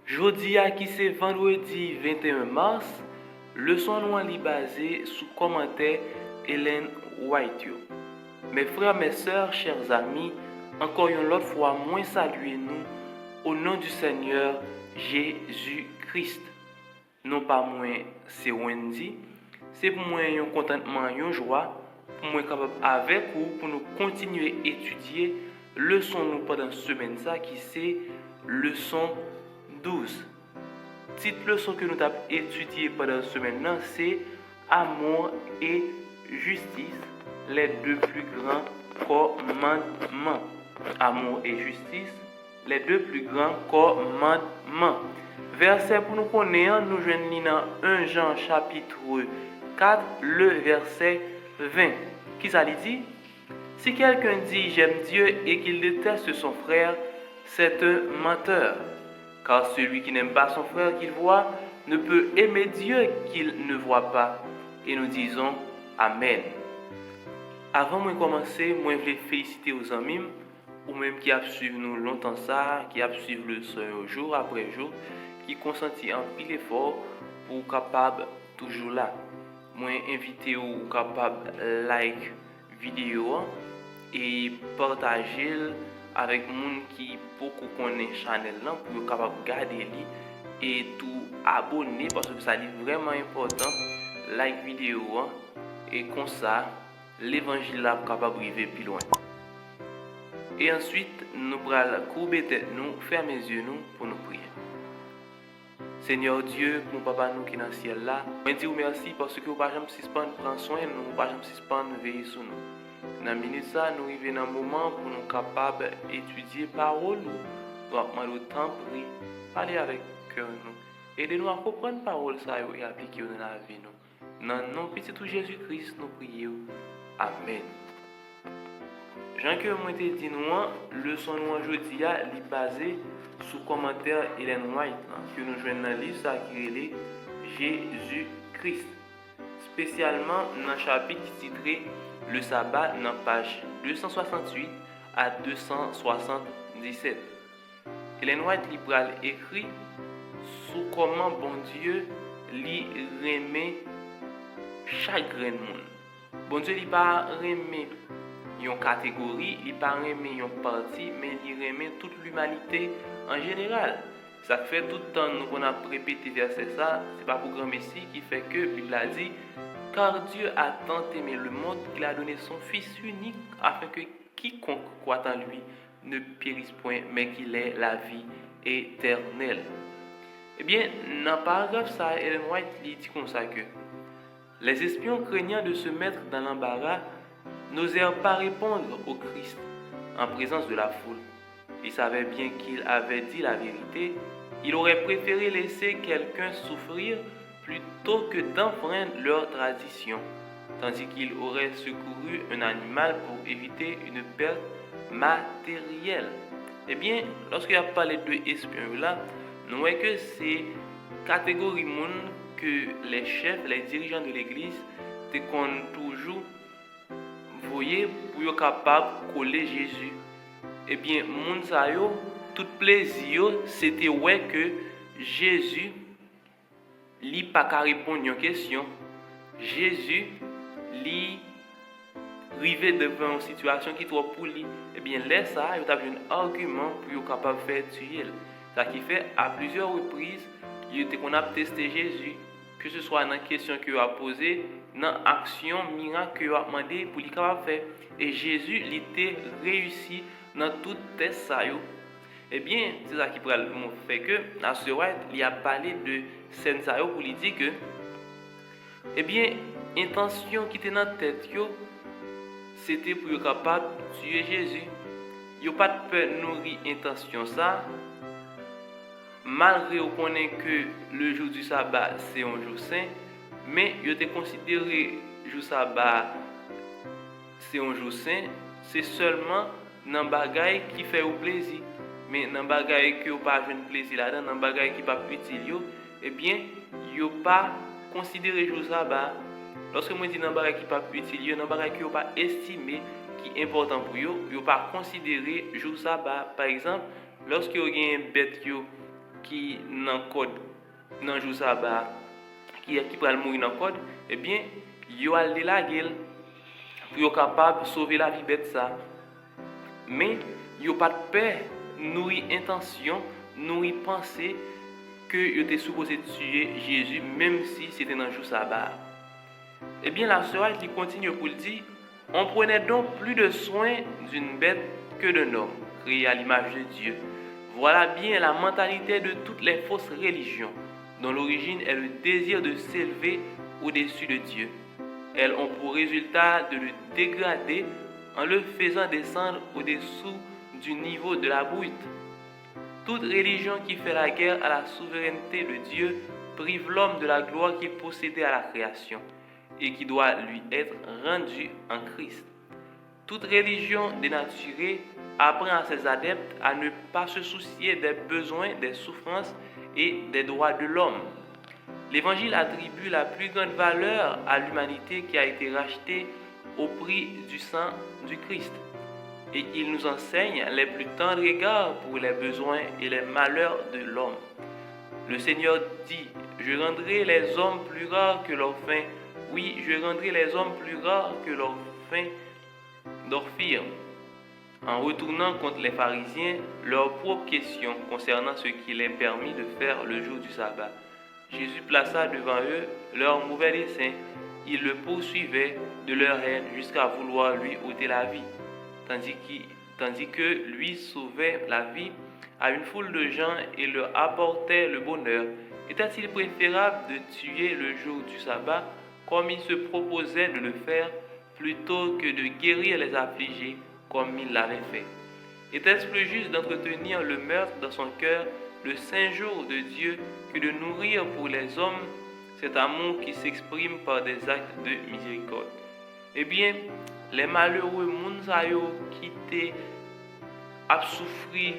Jodi a qui c'est vendredi 21 mars, leçon nous li basé sous commentaire Hélène White. Mes frères, mes sœurs, chers amis, encore une autre fois, moi saluer nous au nom du Seigneur Jésus-Christ. Non pas moi, c'est Wendy, c'est pour moi un contentement, une joie, pour moi capable avec vous pour nous continuer à étudier leçon nous pendant semaine ça qui c'est leçon 12. Petite leçon que nous avons étudiée pendant la semaine, c'est amour et justice, les deux plus grands commandements. Amour et justice, les deux plus grands commandements. Verset pour nous connaître, nous joignons dans 1 Jean chapitre 4, le verset 20. Qui ça dit? Si quelqu'un dit j'aime Dieu et qu'il déteste son frère, c'est un menteur. Car celui qui n'aime pas son frère qu'il voit ne peut aimer Dieu qu'il ne voit pas. Et nous disons Amen. Avant de commencer, moi je voulais féliciter aux amis, ou même qui a suivi nous longtemps ça, qui a suivi le son jour après jour, qui consenti un pile effort pour capable toujours là. Moi invité ou capable like vidéo et partager avec moun qui beaucoup connaît channel là pour capable garder li et tout abonner parce que ça est vraiment important like vidéo et comme ça l'évangile là capable arriver plus loin. Et ensuite nous pral courber tête nous, fermer les yeux nous pour nous prier. Seigneur Dieu, mon papa nous qui est dans le ciel là, je dis merci parce que vous pas jamais suspendre prendre soin de nous, pas jamais suspendre veiller sur nous. Dans la minute ça, nous arrivons dans un moment pour nous capables d'étudier parole nous. Nous avons le temps pour parler avec cœur nous. Aidez-nous à comprendre parole ça et appliquer dans la vie nous. Dans le nom petit tout Jésus-Christ, nous prions. Amen. Jean que moi te dit nous, leçon nous aujourd'hui est basée sous commentaire Hélène White que nous joignons dans le livre ça qui est Jésus-Christ. Spécialement dans le chapitre titré Le sabbat dans page 268 à 277. Hélène White libéral écrit sous comment bon Dieu li remet chaque grain de monde. Bon Dieu li pas remet une catégorie, il pas remet une partie, mais il remet toute l'humanité en général. Ça fait tout le temps nous on a répété verset ça, c'est pas pour grand Messie qui fait que la Bible a dit car Dieu a tant aimé le monde qu'il a donné son Fils unique afin que quiconque croit en lui ne périsse point, mais qu'il ait la vie éternelle. Eh bien, dans le paragraphe ça, Ellen White dit comme ça que les espions craignant de se mettre dans l'embarras n'osèrent pas répondre au Christ en présence de la foule. Ils savaient bien qu'il avait dit la vérité. Il aurait préféré laisser quelqu'un souffrir plutôt que d'enfreindre leur tradition, tandis qu'il aurait secouru un animal pour éviter une perte matérielle. Eh bien, lorsqu'il a parlé de espions là, nous voyons que c'est catégorie monde que les chefs, les dirigeants de l'église, te toujours voyez pour être capable de coller Jésus. Eh bien, moun sa yo, tout plaisir c'était ouais que Jésus li pas qu'à répondre à une question. Jésus li rivé devant une situation qui trop pour lui. Eh bien, là ça, il a un argument pour être capable de faire tuer. Ça qui fait à plusieurs reprises, il était qu'on a testé Jésus, que ce soit dans la question qu'il a posée, dans l'action miracle qu'il a demandé pour lui capable faire. Et Jésus il était réussi dans tout test ça yo. Eh bien, c'est ça qui fait que la sœur White il a parlé de scène ça yo pour lui dire que eh bien, intention qui était dans la tête yo, c'était pour être capable de tuer Jésus. Yo pas de peur nourrir intention ça. Malgré qu'on connaît que le jour du sabbat c'est un jour saint, mais yo te considéré jour sabbat c'est un jour saint, c'est seulement dans bagay qui fait au plaisir. Mais dans bagay qui pas de plaisir là-dedans, dans bagay qui pas utile yo, eh bien, yo pas considéré jour sabbat. Lorsque moi dis dans bagay qui pas utile yo, dans bagay qui yo pas estimé qui est important pour yo, yo pas considéré jour sabbat. Par exemple, lorsque yo gen bête yo qui dans code dans jour sabbat qui pral mourir dans code, eh bien, yo aller la gueule pour yo capable sauver la vie bête ça. Mais yo pas de peur, nourrir intention, nourrir pensée que yo était supposé tuer Jésus même si c'était dans jour sabbat. Eh bien, la sœur qui continue pour le dire, on prenait donc plus de soin d'une bête que d'un homme, créé à l'image de Dieu. Voilà bien la mentalité de toutes les fausses religions, dont l'origine est le désir de s'élever au-dessus de Dieu. Elles ont pour résultat de le dégrader en le faisant descendre au-dessous du niveau de la brute. Toute religion qui fait la guerre à la souveraineté de Dieu prive l'homme de la gloire qu'il possédait à la création et qui doit lui être rendue en Christ. Toute religion dénaturée apprend à ses adeptes à ne pas se soucier des besoins, des souffrances et des droits de l'homme. L'Évangile attribue la plus grande valeur à l'humanité qui a été rachetée au prix du sang du Christ. Et il nous enseigne les plus tendres regards pour les besoins et les malheurs de l'homme. Le Seigneur dit, « Je rendrai les hommes plus rares que leurs fins. Oui, je rendrai les hommes plus rares que leurs fins d'Orphir. » En retournant contre les pharisiens leurs propres questions concernant ce qu'il est permis de faire le jour du sabbat. Jésus plaça devant eux leur mauvais dessein. Ils le poursuivaient de leur haine jusqu'à vouloir lui ôter la vie, tandis que lui sauvait la vie à une foule de gens et leur apportait le bonheur. Était-il préférable de tuer le jour du sabbat comme il se proposait de le faire, plutôt que de guérir les affligés comme il l'avait fait? Était-ce plus juste d'entretenir le meurtre dans son cœur le saint jour de Dieu que de nourrir pour les hommes cet amour qui s'exprime par des actes de miséricorde? Eh bien, les malheureux mounsayo qui étaient à souffrir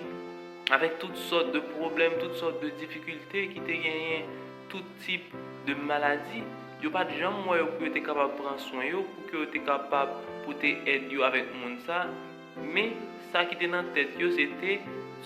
avec toutes sortes de problèmes, toutes sortes de difficultés, qui étaient gagné tout type de maladies, il n'y a pas de gens pour être capable de prendre soin pour que tu capable pour aider avec monde ça, mais ça qui était dans la tête c'était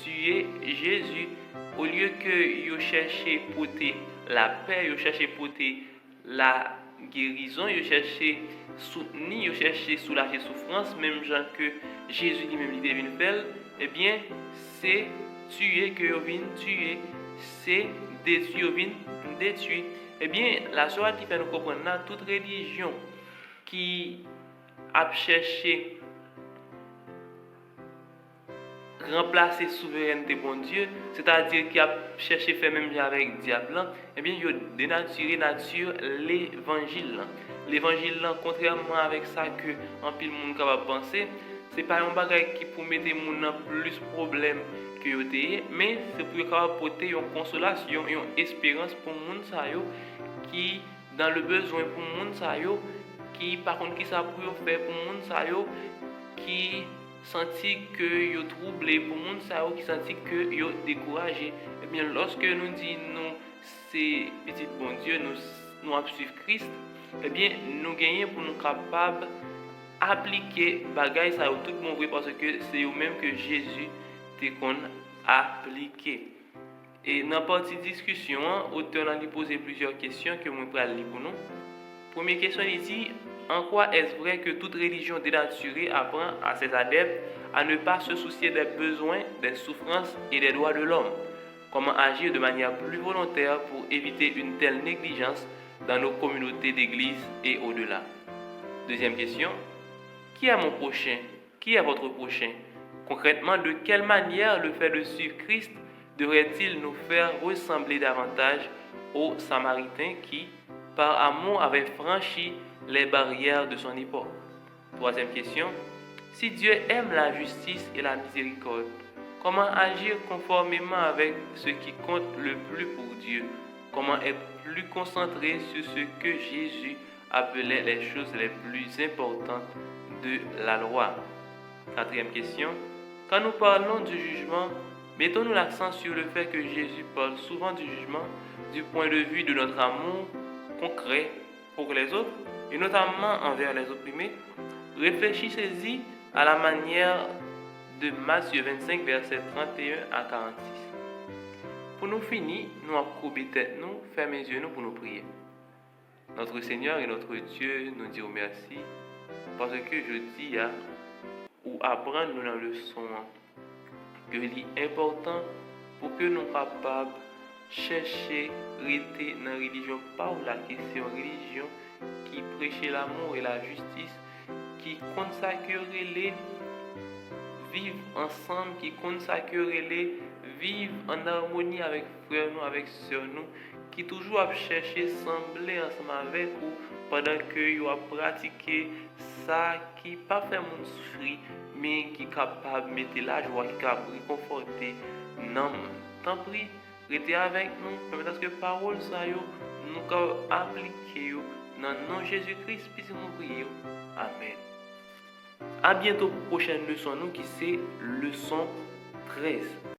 tuer Jésus au lieu que yo chercher porter la paix, yo chercher porter la guérison, yo chercher soutenir, yo chercher soulager souffrance, même gens que Jésus lui-même il devine faire, eh bien c'est tuer que yo vient tuer, c'est détruire yo vient détruire. Eh bien la soirée qui fait nous comprendre là, toute religion qui a cherché remplacer souveraineté bon Dieu, c'est-à-dire qui a cherché faire même avec diable, eh bien il a dénaturé nature l'évangile. L'évangile contrairement avec ça que en pile monde capable penser, c'est pas un bagage qui pour mettre monde dans plus problème que yo té, mais c'est pour capable porter une consolation et une espérance pour monde ça yo qui dans le besoin pour monde ça yo qui par contre qui ça pour faire pour monde ça yo qui senti que yo troublé pour monde ça qui senti que yo découragé. Eh bien lorsque nous disons c'est petit bon Dieu nous suivre Christ, eh bien nous gagnons pour nous capables appliquer bagay ça tout bon vrai parce que c'est eux même que Jésus t'est qu'on appliqué. Et dans la partie discussion, l'auteur a posé plusieurs questions que moi vais lire pour nous. Première question, il dit: en quoi est-ce vrai que toute religion dénaturée apprend à ses adeptes à ne pas se soucier des besoins, des souffrances et des droits de l'homme? Comment agir de manière plus volontaire pour éviter une telle négligence dans nos communautés d'église et au-delà? Deuxième question: qui est mon prochain? Qui est votre prochain? Concrètement, de quelle manière le fait de suivre Christ devrait-il nous faire ressembler davantage aux Samaritains qui, par amour, avaient franchi les barrières de son époque? Troisième question: si Dieu aime la justice et la miséricorde, comment agir conformément avec ce qui compte le plus pour Dieu? Comment être plus concentré sur ce que Jésus appelait les choses les plus importantes de la loi? Quatrième question: quand nous parlons du jugement, mettons-nous l'accent sur le fait que Jésus parle souvent du jugement du point de vue de notre amour concret pour les autres, et notamment envers les opprimés? Réfléchissez-y à la manière de Matthieu 25, versets 31 à 46. Pour Pour nous finir, nous avons courbé tête, nous fermer les yeux nous pour nous prier. Notre Seigneur et notre Dieu, nous disons merci parce que je dis ou apprendre nous dans le leçon que c'est important pour que nous soyons capables de chercher rester dans la religion, pas la question religion qui prêche l'amour et la justice, qui consacre les vivre ensemble, qui consacre les vivre en harmonie avec frères nous, avec sœurs nous, qui toujours a cherché sembler ensemble avec vous pendant que vous a pratiqué ça qui pas fait mon souffrir, mais qui est capable de mettre la joie, qui est capable de réconforter. Non, tant pis, restez avec nous, permettez que parole ça nous appliquer dans le nom de Jésus-Christ, puis nous prions. Amen. À bientôt pour la prochaine leçon, nous qui c'est leçon 13.